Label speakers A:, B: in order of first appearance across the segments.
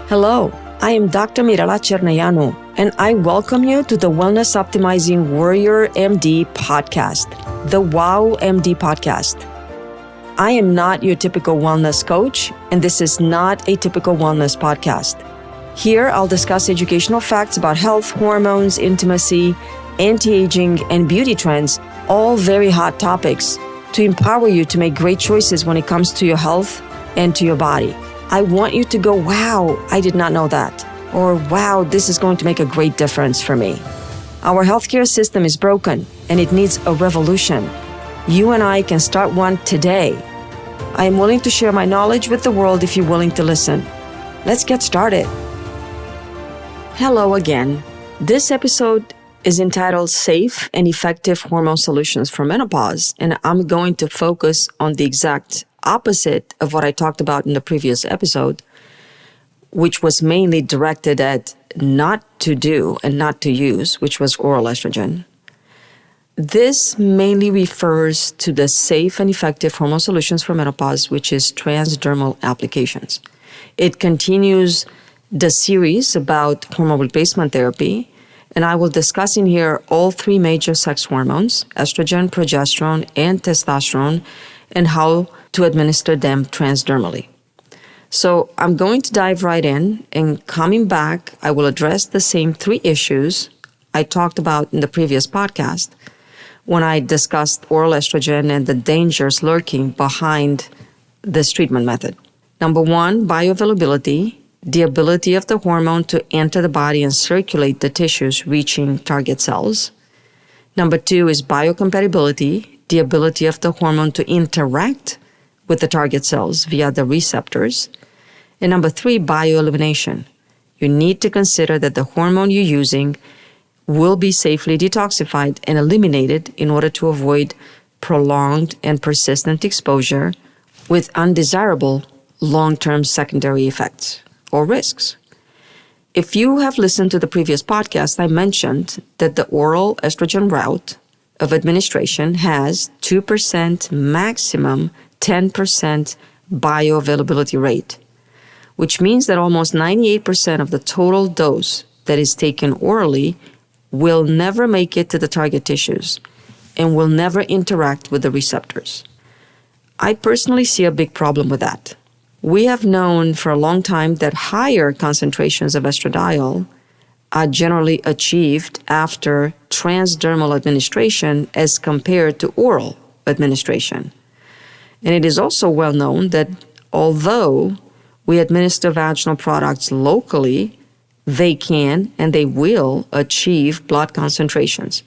A: Hello, I am Dr. Mirela Cerneanu, and I welcome you to the Wellness Optimizing Warrior MD podcast, the WOW MD podcast. I am not your typical wellness coach, and this is not a typical wellness podcast. Here, I'll discuss educational facts about health, hormones, intimacy, anti-aging, and beauty trends, all very hot topics, to empower you to make great choices when it comes to your health and to your body. I want you to go, wow, I did not know that. Or, wow, this is going to make a great difference for me. Our healthcare system is broken and it needs a revolution. You and I can start one today. I am willing to share my knowledge with the world if you're willing to listen. Let's get started. Hello again. This episode is entitled Safe and Effective Hormone Solutions for Menopause, and I'm going to focus on the exact opposite of what I talked about in the previous episode, which was mainly directed at not to do and not to use, which was oral estrogen. This mainly refers to the safe and effective hormone solutions for menopause, which is transdermal applications. It continues the series about hormone replacement therapy, and I will discuss in here all three major sex hormones, estrogen, progesterone, and testosterone, and how to administer them transdermally. So I'm going to dive right in, and coming back, I will address the same three issues I talked about in the previous podcast when I discussed oral estrogen and the dangers lurking behind this treatment method. Number one, bioavailability, the ability of the hormone to enter the body and circulate the tissues reaching target cells. Number two is biocompatibility, the ability of the hormone to interact with the target cells via the receptors. And number three, bioelimination. You need to consider that the hormone you're using will be safely detoxified and eliminated in order to avoid prolonged and persistent exposure with undesirable long-term secondary effects or risks. If you have listened to the previous podcast, I mentioned that the oral estrogen route of administration has 2% maximum 10% bioavailability rate, which means that almost 98% of the total dose that is taken orally will never make it to the target tissues and will never interact with the receptors. I personally see a big problem with that. We have known for a long time that higher concentrations of estradiol are generally achieved after transdermal administration as compared to oral administration. And it is also well known that although we administer vaginal products locally, they can and they will achieve blood concentrations.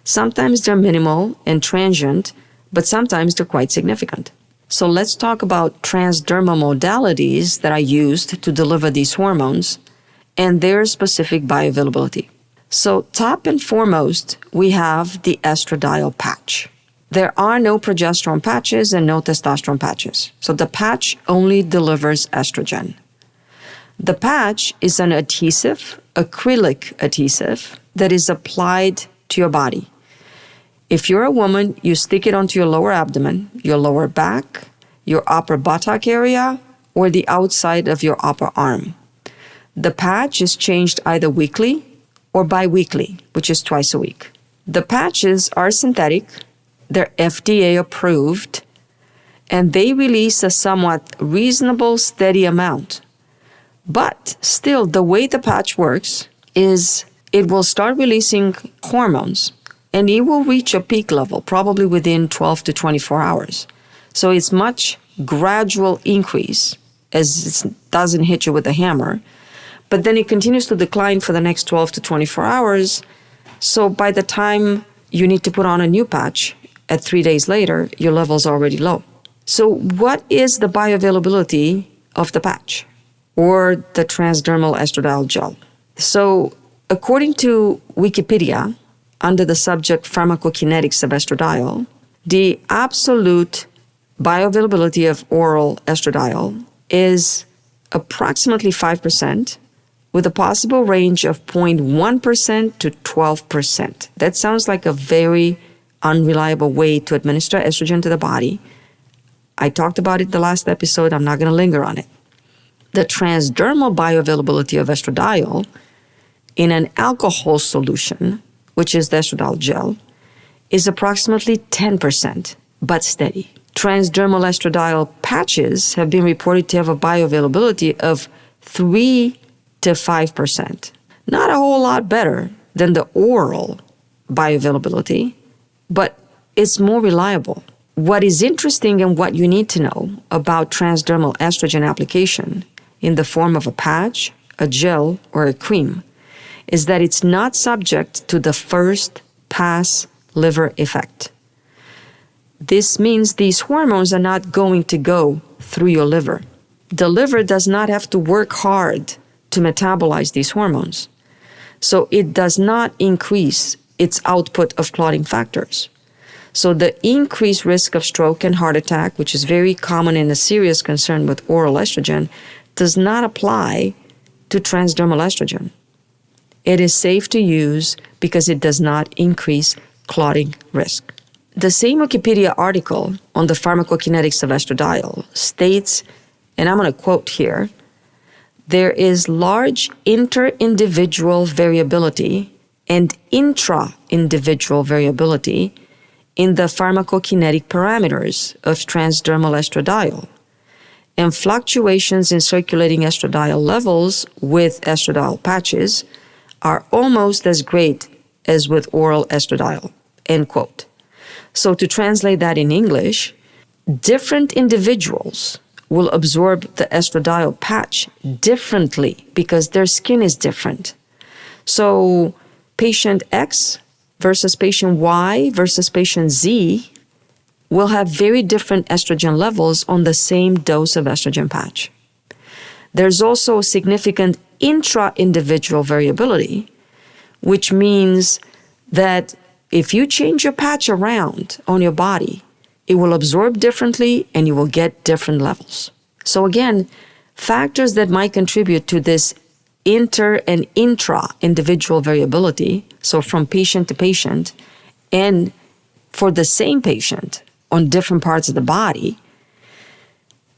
A: Sometimes they're minimal and transient, but sometimes they're quite significant. So let's talk about transdermal modalities that are used to deliver these hormones and their specific bioavailability. So top and foremost, we have the estradiol patch. There are no progesterone patches and no testosterone patches. So the patch only delivers estrogen. The patch is an adhesive, acrylic adhesive, that is applied to your body. If you're a woman, you stick it onto your lower abdomen, your lower back, your upper buttock area, or the outside of your upper arm. The patch is changed either weekly or bi-weekly, which is twice a week. The patches are synthetic, they're FDA approved, and they release a somewhat reasonable, steady amount. But still, the way the patch works is it will start releasing hormones, and it will reach a peak level probably within 12 to 24 hours. So it's much gradual increase as it doesn't hit you with a hammer, but then it continues to decline for the next 12 to 24 hours. So by the time you need to put on a new patch at 3 days later, your level's already low. So what is the bioavailability of the patch or the transdermal estradiol gel? So according to Wikipedia, under the subject pharmacokinetics of estradiol, the absolute bioavailability of oral estradiol is approximately 5%, with a possible range of 0.1% to 12%. That sounds like a very unreliable way to administer estrogen to the body. I talked about it the last episode. I'm not going to linger on it. The transdermal bioavailability of estradiol in an alcohol solution, which is the estradiol gel, is approximately 10%, but steady. Transdermal estradiol patches have been reported to have a bioavailability of 3 to 5%. Not a whole lot better than the oral bioavailability, but it's more reliable. What is interesting and what you need to know about transdermal estrogen application in the form of a patch, a gel, or a cream is that it's not subject to the first pass liver effect. This means these hormones are not going to go through your liver. The liver does not have to work hard to metabolize these hormones. So it does not increase its output of clotting factors. So the increased risk of stroke and heart attack, which is very common and a serious concern with oral estrogen, does not apply to transdermal estrogen. It is safe to use because it does not increase clotting risk. The same Wikipedia article on the pharmacokinetics of estradiol states, and I'm going to quote here, there is large inter-individual variability and intra-individual variability in the pharmacokinetic parameters of transdermal estradiol, and fluctuations in circulating estradiol levels with estradiol patches are almost as great as with oral estradiol, end quote. So to translate that in English, different individuals will absorb the estradiol patch differently because their skin is different. So patient X versus patient Y versus patient Z will have very different estrogen levels on the same dose of estrogen patch. There's also significant intra-individual variability, which means that if you change your patch around on your body, it will absorb differently and you will get different levels. So again, factors that might contribute to this inter and intra-individual variability, so from patient to patient, and for the same patient on different parts of the body,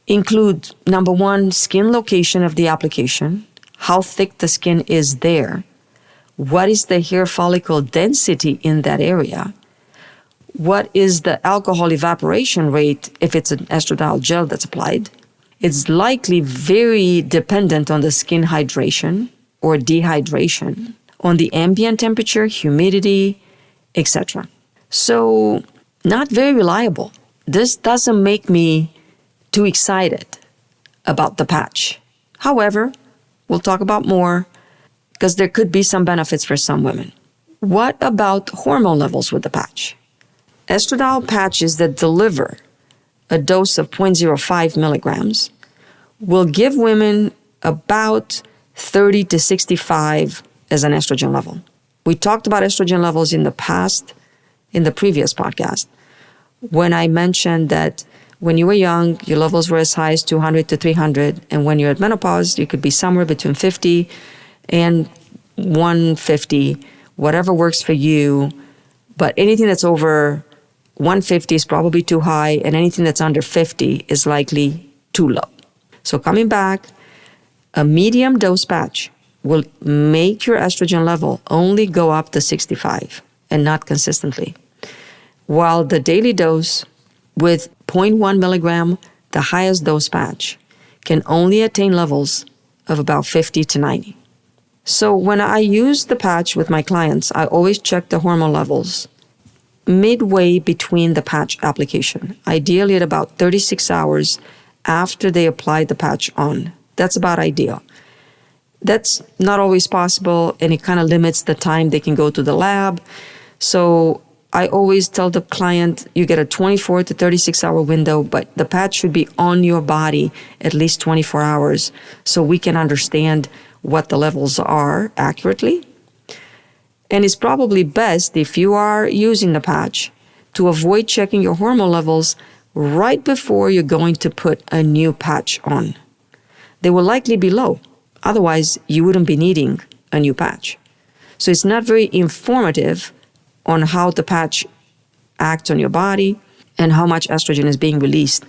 A: include, number one, skin location of the application, how thick the skin is there, what is the hair follicle density in that area, what is the alcohol evaporation rate if it's an estradiol gel that's applied. It's likely very dependent on the skin hydration or dehydration, on the ambient temperature, humidity, etc. So, not very reliable. This doesn't make me too excited about the patch. However, we'll talk about more because there could be some benefits for some women. What about hormone levels with the patch? Estradiol patches that deliver a dose of 0.05 milligrams will give women about 30 to 65 as an estrogen level. We talked about estrogen levels in the past, in the previous podcast, when I mentioned that when you were young, your levels were as high as 200 to 300, and when you're at menopause, you could be somewhere between 50 and 150, whatever works for you. But anything that's over 150 is probably too high, and anything that's under 50 is likely too low. So coming back, a medium dose patch will make your estrogen level only go up to 65 and not consistently, while the daily dose with 0.1 milligram, the highest dose patch, can only attain levels of about 50 to 90. So when I use the patch with my clients, I always check the hormone levels midway between the patch application, ideally at about 36 hours after they apply the patch on. That's about ideal. That's not always possible, and it kind of limits the time they can go to the lab. So I always tell the client, you get a 24 to 36 hour window, but the patch should be on your body at least 24 hours so we can understand what the levels are accurately. And it's probably best, if you are using the patch, to avoid checking your hormone levels right before you're going to put a new patch on. They will likely be low. Otherwise, you wouldn't be needing a new patch. So it's not very informative on how the patch acts on your body and how much estrogen is being released.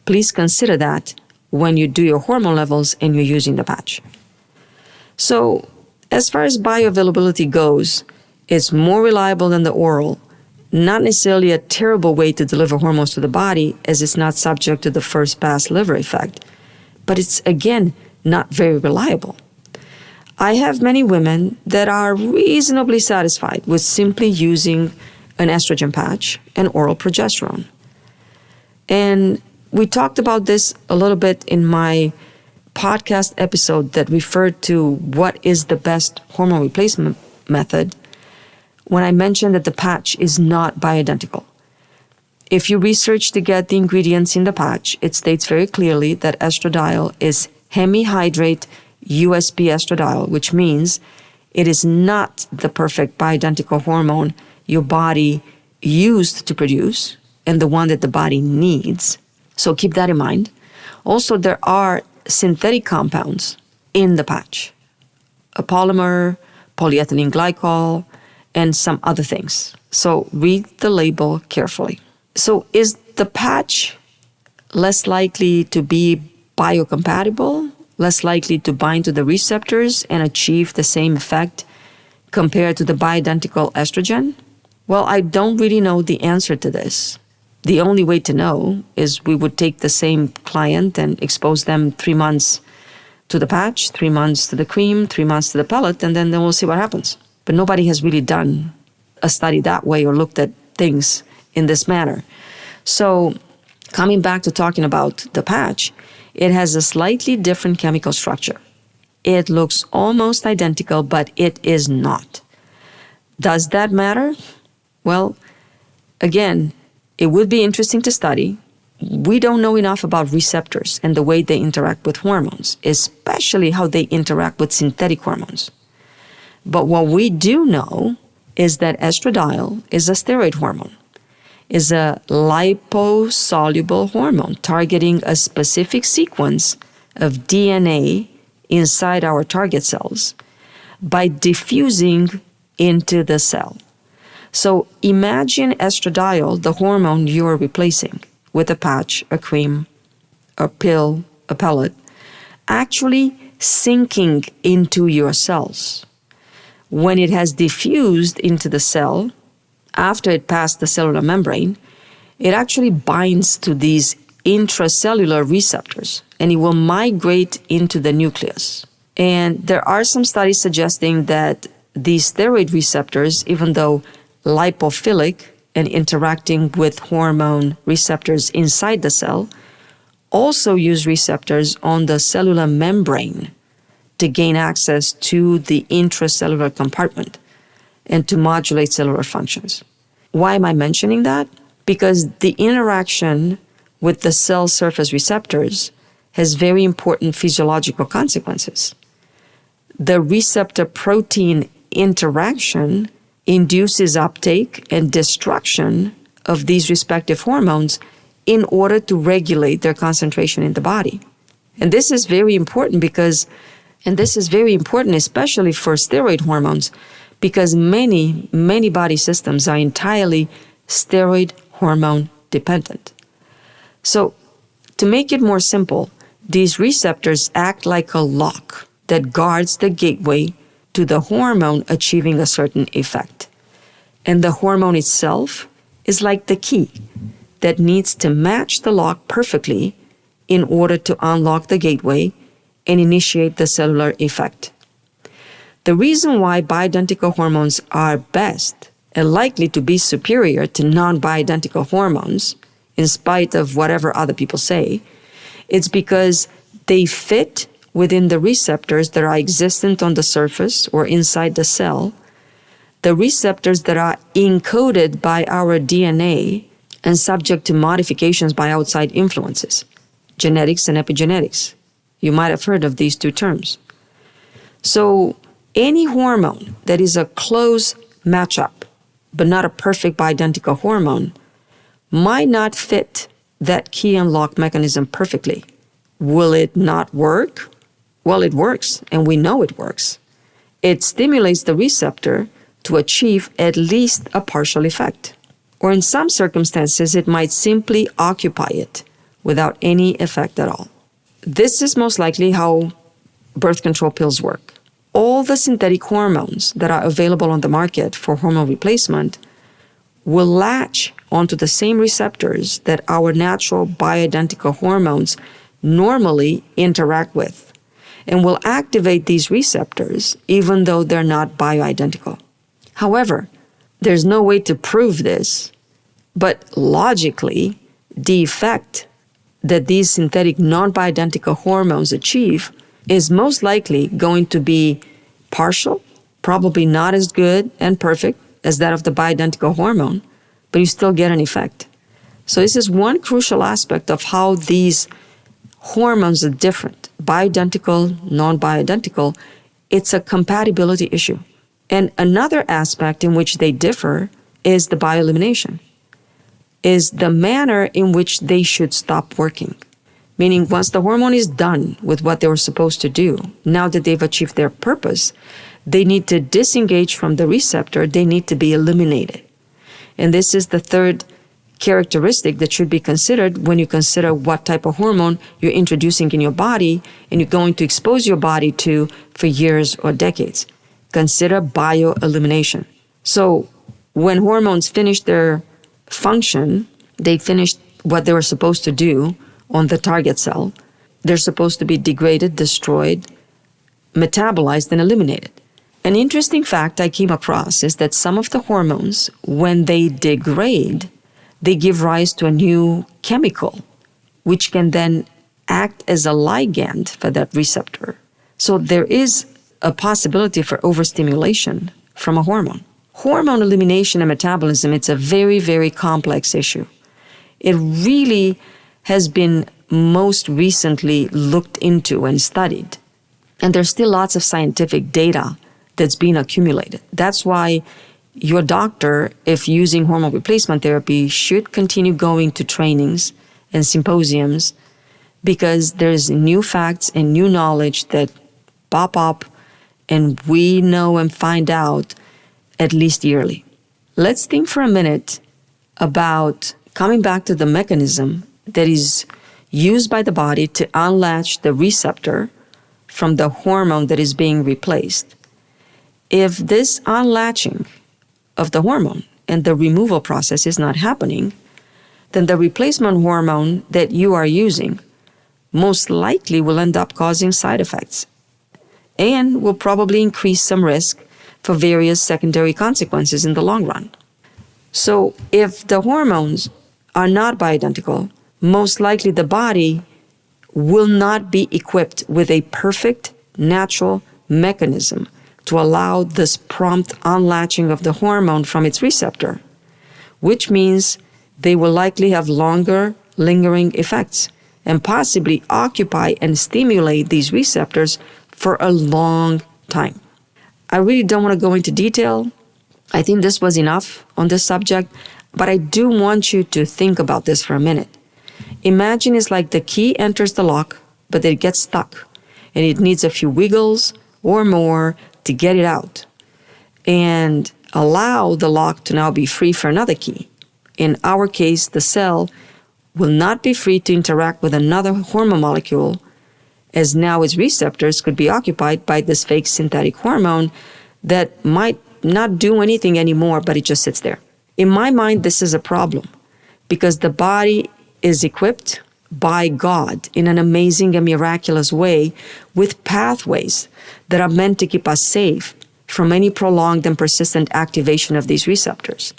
A: Please consider that when you do your hormone levels and you're using the patch. So as far as bioavailability goes, it's more reliable than the oral. Not necessarily a terrible way to deliver hormones to the body, as it's not subject to the first pass liver effect. But it's, again, not very reliable. I have many women that are reasonably satisfied with simply using an estrogen patch and oral progesterone. And we talked about this a little bit in my podcast episode that referred to what is the best hormone replacement method, when I mentioned that the patch is not bioidentical. If you research to get the ingredients in the patch, it states very clearly that estradiol is hemihydrate USB estradiol, which means it is not the perfect bioidentical hormone your body used to produce and the one that the body needs. So keep that in mind. Also, there are synthetic compounds in the patch, a polymer, polyethylene glycol, and some other things. So read the label carefully. So is the patch less likely to be biocompatible, less likely to bind to the receptors and achieve the same effect compared to the bioidentical estrogen? Well, I don't really know the answer to this. The only way to know is we would take the same client and expose them 3 months to the patch, 3 months to the cream, 3 months to the pellet, and then we'll see what happens. But nobody has really done a study that way or looked at things in this manner. So coming back to talking about the patch, it has a slightly different chemical structure. It looks almost identical, but it is not. Does that matter? Well, again, it would be interesting to study. We don't know enough about receptors and the way they interact with hormones, especially how they interact with synthetic hormones. But what we do know is that estradiol is a steroid hormone, is a liposoluble hormone targeting a specific sequence of DNA inside our target cells by diffusing into the cell. So imagine estradiol, the hormone you are replacing with a patch, a cream, a pill, a pellet, actually sinking into your cells. When it has diffused into the cell, after it passed the cellular membrane, it actually binds to these intracellular receptors and it will migrate into the nucleus. And there are some studies suggesting that these steroid receptors, even though lipophilic and interacting with hormone receptors inside the cell, also use receptors on the cellular membrane to gain access to the intracellular compartment and to modulate cellular functions. Why am I mentioning that? Because the interaction with the cell surface receptors has very important physiological consequences. The receptor protein interaction induces uptake and destruction of these respective hormones in order to regulate their concentration in the body. And this is very important especially for steroid hormones, because many body systems are entirely steroid hormone dependent. So to make it more simple, these receptors act like a lock that guards the gateway to the hormone achieving a certain effect. And the hormone itself is like the key that needs to match the lock perfectly in order to unlock the gateway and initiate the cellular effect. The reason why bioidentical hormones are best and likely to be superior to non-bioidentical hormones, in spite of whatever other people say, it's because they fit within the receptors that are existent on the surface or inside the cell, the receptors that are encoded by our DNA and subject to modifications by outside influences, genetics and epigenetics. You might have heard of these two terms. So any hormone that is a close matchup, but not a perfect bioidentical hormone, might not fit that key unlock mechanism perfectly. Will it not work? Well, it works, and we know it works. It stimulates the receptor to achieve at least a partial effect. Or in some circumstances, it might simply occupy it without any effect at all. This is most likely how birth control pills work. All the synthetic hormones that are available on the market for hormone replacement will latch onto the same receptors that our natural bioidentical hormones normally interact with, and will activate these receptors even though they're not bioidentical. However, there's no way to prove this, but logically, the effect that these synthetic non-bioidentical hormones achieve is most likely going to be partial, probably not as good and perfect as that of the bioidentical hormone, but you still get an effect. So this is one crucial aspect of how these hormones are different, bioidentical, non-bioidentical. It's a compatibility issue. And another aspect in which they differ is the bioelimination, is the manner in which they should stop working. Meaning once the hormone is done with what they were supposed to do, now that they've achieved their purpose, they need to disengage from the receptor, they need to be eliminated. And this is the third characteristic that should be considered when you consider what type of hormone you're introducing in your body and you're going to expose your body to for years or decades. Consider bioelimination. So when hormones finish their function, they finish what they were supposed to do on the target cell. They're supposed to be degraded, destroyed, metabolized, and eliminated. An interesting fact I came across is that some of the hormones, when they degrade, they give rise to a new chemical, which can then act as a ligand for that receptor. So there is a possibility for overstimulation from a hormone. Hormone elimination and metabolism, it's a very, very complex issue. It really has been most recently looked into and studied. And there's still lots of scientific data that's being accumulated. That's why your doctor, if using hormone replacement therapy, should continue going to trainings and symposiums, because there's new facts and new knowledge that pop up and we know and find out at least yearly. Let's think for a minute about coming back to the mechanism that is used by the body to unlatch the receptor from the hormone that is being replaced. If this unlatching of the hormone and the removal process is not happening, then the replacement hormone that you are using most likely will end up causing side effects and will probably increase some risk for various secondary consequences in the long run. So if the hormones are not bioidentical, most likely the body will not be equipped with a perfect natural mechanism to allow this prompt unlatching of the hormone from its receptor, which means they will likely have longer lingering effects and possibly occupy and stimulate these receptors for a long time. I really don't want to go into detail. I think this was enough on this subject, but I do want you to think about this for a minute. Imagine it's like the key enters the lock, but it gets stuck, and it needs a few wiggles or more to get it out and allow the lock to now be free for another key. In our case, the cell will not be free to interact with another hormone molecule, as now its receptors could be occupied by this fake synthetic hormone that might not do anything anymore, but it just sits there. In my mind, this is a problem because the body is equipped by God in an amazing and miraculous way with pathways that are meant to keep us safe from any prolonged and persistent activation of these receptors.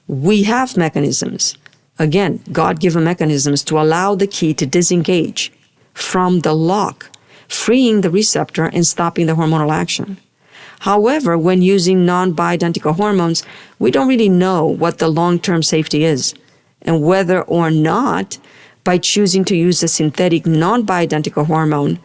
A: We have mechanisms, again, God-given mechanisms, to allow the key to disengage from the lock, freeing the receptor and stopping the hormonal action. However, when using non-bioidentical hormones, we don't really know what the long-term safety is and whether or not by choosing to use a synthetic non-bioidentical hormone,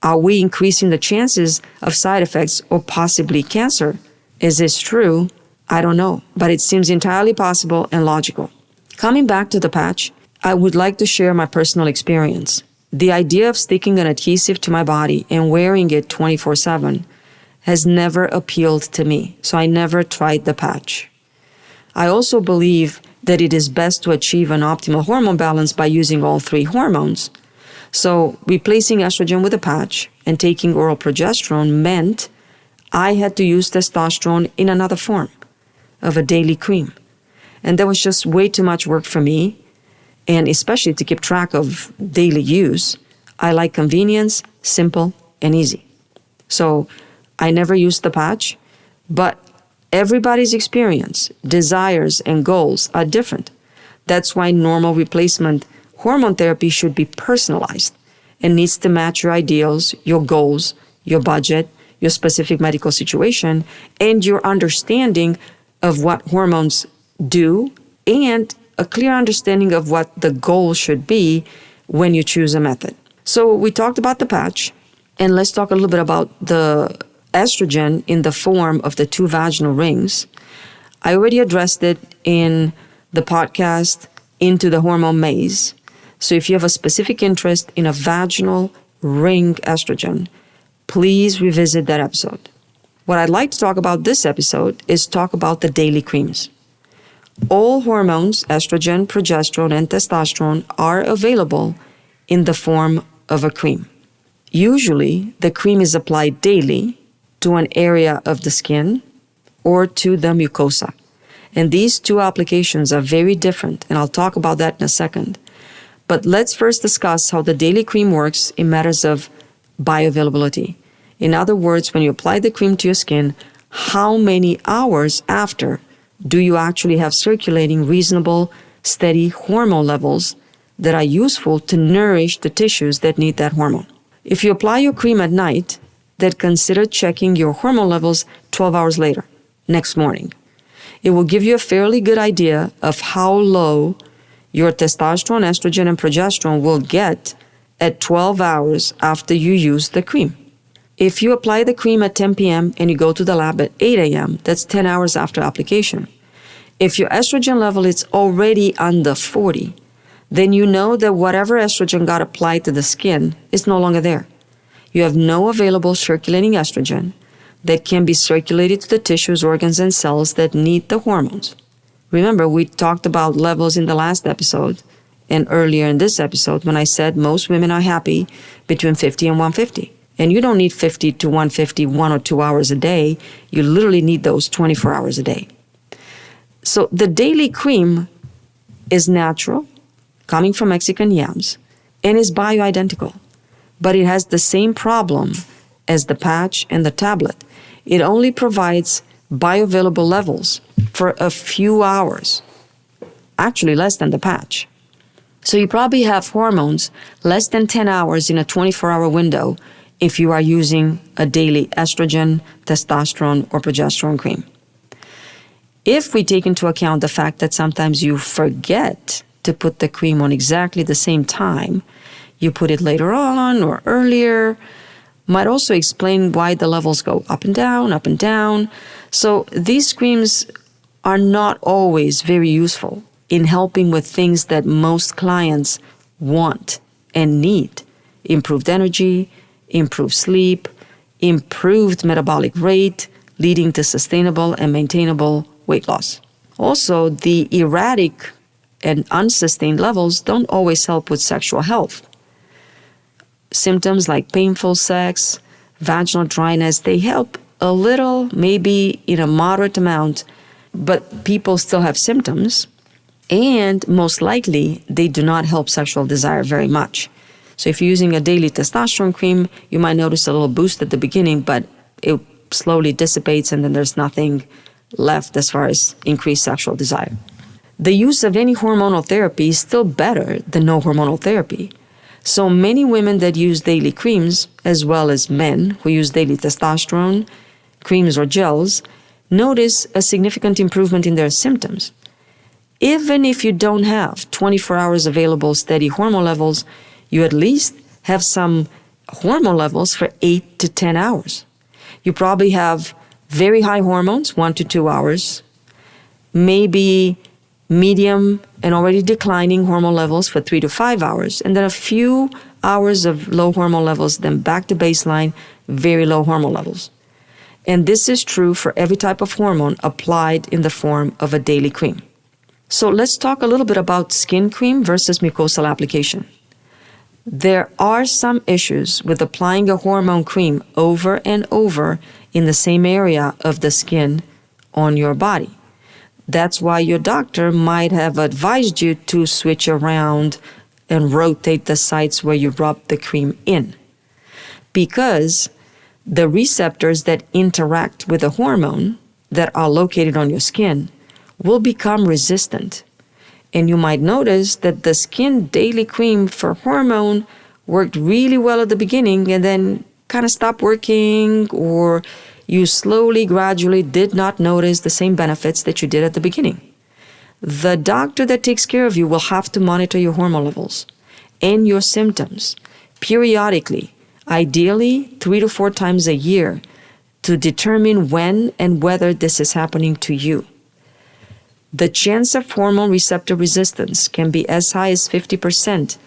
A: are we increasing the chances of side effects or possibly cancer? Is this true? I don't know, but it seems entirely possible and logical. Coming back to the patch, I would like to share my personal experience. The idea of sticking an adhesive to my body and wearing it 24/7 has never appealed to me, so I never tried the patch. I also believe that it is best to achieve an optimal hormone balance by using all three hormones. So replacing estrogen with a patch and taking oral progesterone meant I had to use testosterone in another form of a daily cream. And that was just way too much work for me. And especially to keep track of daily use, I like convenience, simple, and easy. So I never used the patch, but everybody's experience, desires, and goals are different. That's why normal replacement hormone therapy should be personalized and needs to match your ideals, your goals, your budget, your specific medical situation, and your understanding of what hormones do, and a clear understanding of what the goal should be when you choose a method. So we talked about the patch, and let's talk a little bit about the estrogen in the form of the 2 vaginal rings. I already addressed it in the podcast, Into the Hormone Maze. So if you have a specific interest in a vaginal ring estrogen, please revisit that episode. What I'd like to talk about this episode is talk about the daily creams. All hormones, estrogen, progesterone, and testosterone, are available in the form of a cream. Usually, the cream is applied daily to an area of the skin or to the mucosa. And these 2 applications are very different, and I'll talk about that in a second. But let's first discuss how the daily cream works in matters of bioavailability. In other words, when you apply the cream to your skin, how many hours after do you actually have circulating reasonable, steady hormone levels that are useful to nourish the tissues that need that hormone? If you apply your cream at night, then consider checking your hormone levels 12 hours later, next morning. It will give you a fairly good idea of how low your testosterone, estrogen, and progesterone will get at 12 hours after you use the cream. If you apply the cream at 10 p.m. and you go to the lab at 8 a.m., that's 10 hours after application. If your estrogen level is already under 40, then you know that whatever estrogen got applied to the skin is no longer there. You have no available circulating estrogen that can be circulated to the tissues, organs, and cells that need the hormones. Remember, we talked about levels in the last episode and earlier in this episode when I said most women are happy between 50 and 150. And you don't need 50 to 150 1 or 2 hours a day. You literally need those 24 hours a day. So the daily cream is natural, coming from Mexican yams, and is bioidentical. But it has the same problem as the patch and the tablet. It only provides bioavailable levels for a few hours, actually less than the patch. So you probably have hormones less than 10 hours in a 24-hour window if you are using a daily estrogen, testosterone, or progesterone cream. If we take into account the fact that sometimes you forget to put the cream on exactly the same time, you put it later on or earlier, might also explain why the levels go up and down, up and down. So these creams are not always very useful in helping with things that most clients want and need. Improved energy, improved sleep, improved metabolic rate, leading to sustainable and maintainable weight loss. Also, the erratic and unsustained levels don't always help with sexual health. Symptoms like painful sex, vaginal dryness, they help a little, maybe in a moderate amount, but people still have symptoms, and most likely they do not help sexual desire very much. So if you're using a daily testosterone cream, you might notice a little boost at the beginning, but it slowly dissipates and then there's nothing left as far as increased sexual desire. The use of any hormonal therapy is still better than no hormonal therapy. So many women that use daily creams, as well as men who use daily testosterone, creams or gels, notice a significant improvement in their symptoms. Even if you don't have 24 hours available steady hormone levels, you at least have some hormone levels for 8 to 10 hours. You probably have very high hormones, 1 to 2 hours, maybe medium and already declining hormone levels for 3 to 5 hours, and then a few hours of low hormone levels, then back to baseline, very low hormone levels. And this is true for every type of hormone applied in the form of a daily cream. So let's talk a little bit about skin cream versus mucosal application. There are some issues with applying a hormone cream over and over in the same area of the skin on your body. That's why your doctor might have advised you to switch around and rotate the sites where you rub the cream in, because the receptors that interact with the hormone that are located on your skin will become resistant. And you might notice that the Skin Daily Cream for hormone worked really well at the beginning and then kind of stopped working, or you slowly, gradually did not notice the same benefits that you did at the beginning. The doctor that takes care of you will have to monitor your hormone levels and your symptoms periodically, ideally 3 to 4 times a year, to determine when and whether this is happening to you. The chance of hormone receptor resistance can be as high as 50%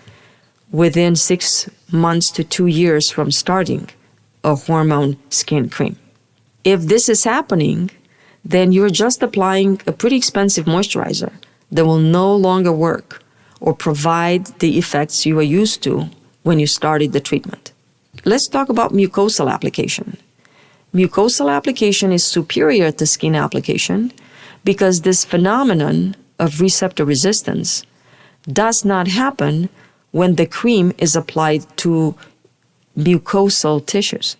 A: within 6 months to 2 years from starting a hormone skin cream. If this is happening, then you're just applying a pretty expensive moisturizer that will no longer work or provide the effects you are used to when you started the treatment. Let's talk about mucosal application. Mucosal application is superior to skin application because this phenomenon of receptor resistance does not happen when the cream is applied to mucosal tissues.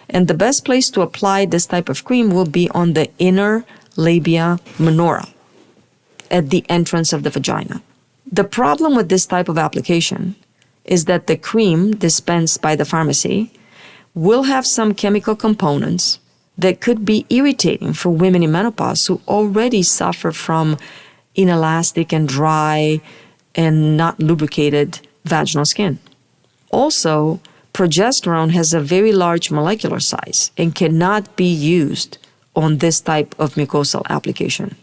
A: And the best place to apply this type of cream will be on the inner labia minora, at the entrance of the vagina. The problem with this type of application is that the cream dispensed by the pharmacy will have some chemical components that could be irritating for women in menopause who already suffer from inelastic and dry and not lubricated vaginal skin. Also, progesterone has a very large molecular size and cannot be used on this type of mucosal application.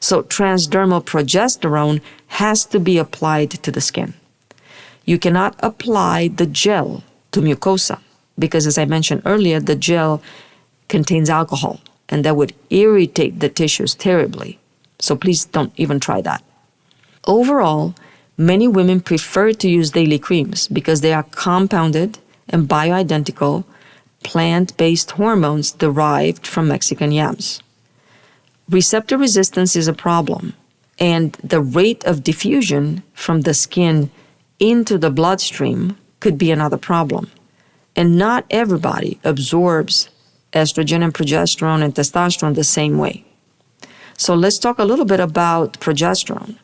A: So transdermal progesterone has to be applied to the skin. You cannot apply the gel to mucosa because, as I mentioned earlier, the gel contains alcohol and that would irritate the tissues terribly. So please don't even try that. Overall, many women prefer to use daily creams because they are compounded and bioidentical plant-based hormones derived from Mexican yams. Receptor resistance is a problem, and the rate of diffusion from the skin into the bloodstream could be another problem. And not everybody absorbs estrogen and progesterone and testosterone the same way. So let's talk a little bit about progesterone,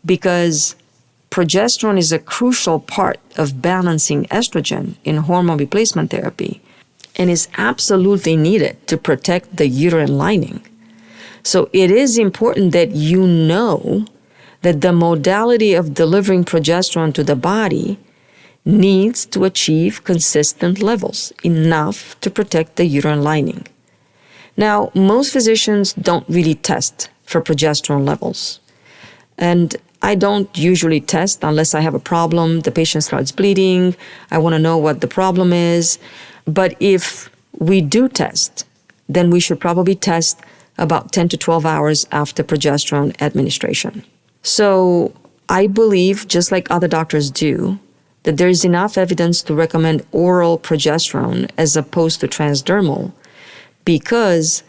A: because progesterone is a crucial part of balancing estrogen in hormone replacement therapy and is absolutely needed to protect the uterine lining. So it is important that you know that the modality of delivering progesterone to the body needs to achieve consistent levels, enough to protect the uterine lining. Now, most physicians don't really test for progesterone levels. And I don't usually test unless I have a problem, the patient starts bleeding, I want to know what the problem is. But if we do test, then we should probably test about 10 to 12 hours after progesterone administration. So I believe, just like other doctors do, that there is enough evidence to recommend oral progesterone as opposed to transdermal because,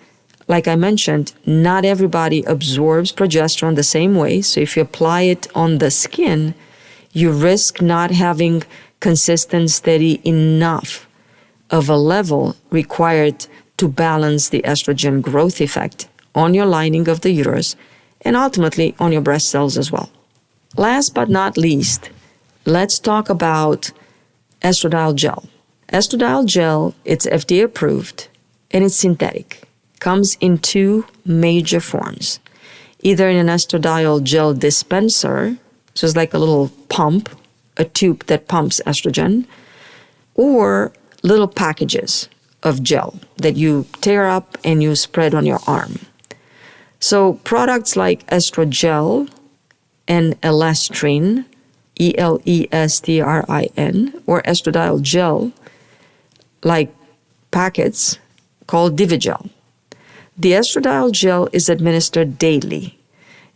A: like I mentioned, not everybody absorbs progesterone the same way. So if you apply it on the skin, you risk not having consistent, steady enough of a level required to balance the estrogen growth effect on your lining of the uterus and ultimately on your breast cells as well. Last but not least, let's talk about estradiol gel. Estradiol gel, it's FDA approved and it's synthetic. Comes in 2 major forms. Either in an estradiol gel dispenser, so it's like a little pump, a tube that pumps estrogen, or little packages of gel that you tear up and you spread on your arm. So products like estrogel and elestrin, elestrin, or estradiol gel, like packets called Divigel. The estradiol gel is administered daily,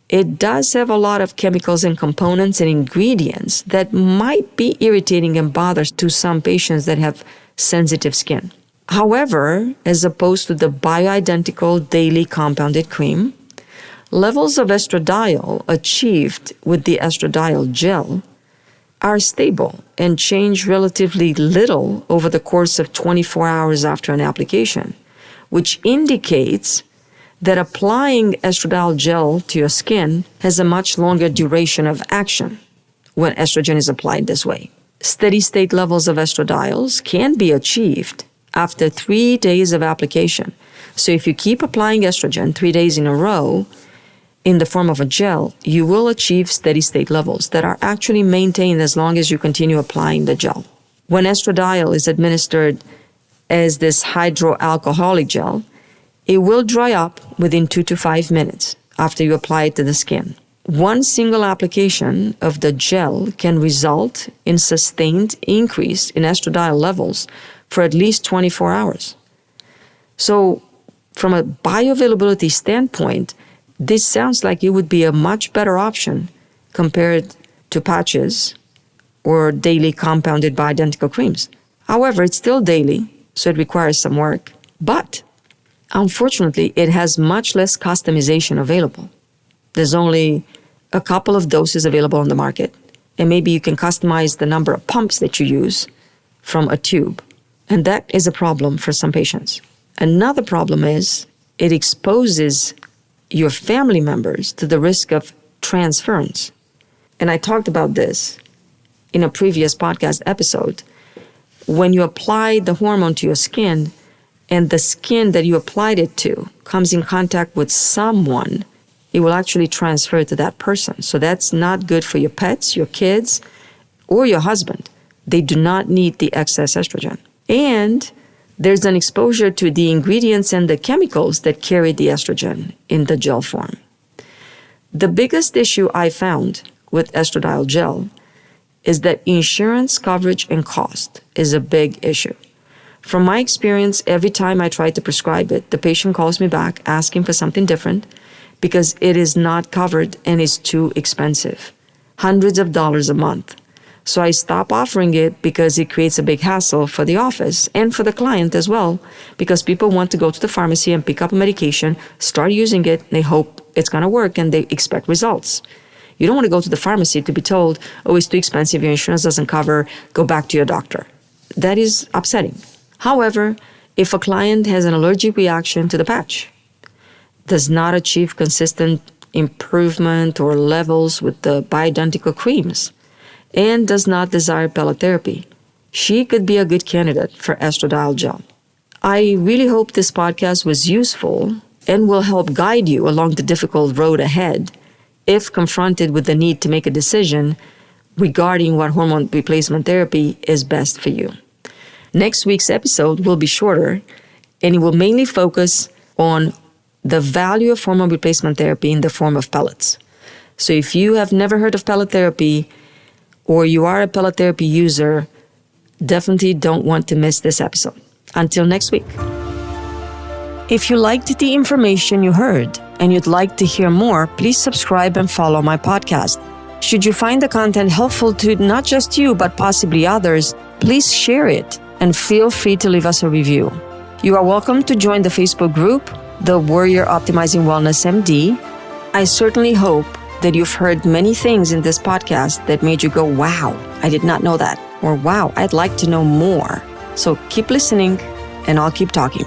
A: it does have a lot of chemicals and components and ingredients that might be irritating and bothers to some patients that have sensitive skin. However, as opposed to the bioidentical daily compounded cream, levels of estradiol achieved with the estradiol gel are stable and change relatively little over the course of 24 hours after an application, which indicates that applying estradiol gel to your skin has a much longer duration of action when estrogen is applied this way. Steady state levels of estradiols can be achieved after 3 days of application. So if you keep applying estrogen 3 days in a row in the form of a gel, you will achieve steady state levels that are actually maintained as long as you continue applying the gel. When estradiol is administered as this hydroalcoholic gel, it will dry up within 2 to 5 minutes after you apply it to the skin. One single application of the gel can result in sustained increase in estradiol levels for at least 24 hours. So from a bioavailability standpoint, this sounds like it would be a much better option compared to patches or daily compounded bioidentical creams. However, it's still daily, so it requires some work. But unfortunately, it has much less customization available. There's only a couple of doses available on the market, and maybe you can customize the number of pumps that you use from a tube. And that is a problem for some patients. Another problem is it exposes your family members to the risk of transference. And I talked about this in a previous podcast episode. When you apply the hormone to your skin, and the skin that you applied it to comes in contact with someone, it will actually transfer to that person. So that's not good for your pets, your kids, or your husband. They do not need the excess estrogen. And there's an exposure to the ingredients and the chemicals that carry the estrogen in the gel form. The biggest issue I found with estradiol gel is that insurance coverage and cost is a big issue. From my experience, every time I try to prescribe it, the patient calls me back asking for something different because it is not covered and is too expensive, hundreds of dollars a month. So I stop offering it because it creates a big hassle for the office and for the client as well, because people want to go to the pharmacy and pick up a medication, start using it, and they hope it's going to work and they expect results. You don't want to go to the pharmacy to be told, oh, it's too expensive, your insurance doesn't cover, go back to your doctor. That is upsetting. However, if a client has an allergic reaction to the patch, does not achieve consistent improvement or levels with the bioidentical creams, and does not desire pellet therapy, she could be a good candidate for estradiol gel. I really hope this podcast was useful and will help guide you along the difficult road ahead if confronted with the need to make a decision regarding what hormone replacement therapy is best for you. Next week's episode will be shorter, and it will mainly focus on the value of hormone replacement therapy in the form of pellets. So if you have never heard of pellet therapy, or you are a pellet therapy user, definitely don't want to miss this episode. Until next week. If you liked the information you heard and you'd like to hear more, please subscribe and follow my podcast. Should you find the content helpful to not just you, but possibly others, please share it and feel free to leave us a review. You are welcome to join the Facebook group, The Warrior Optimizing Wellness MD. I certainly hope that you've heard many things in this podcast that made you go, wow, I did not know that, or wow, I'd like to know more. So keep listening and I'll keep talking.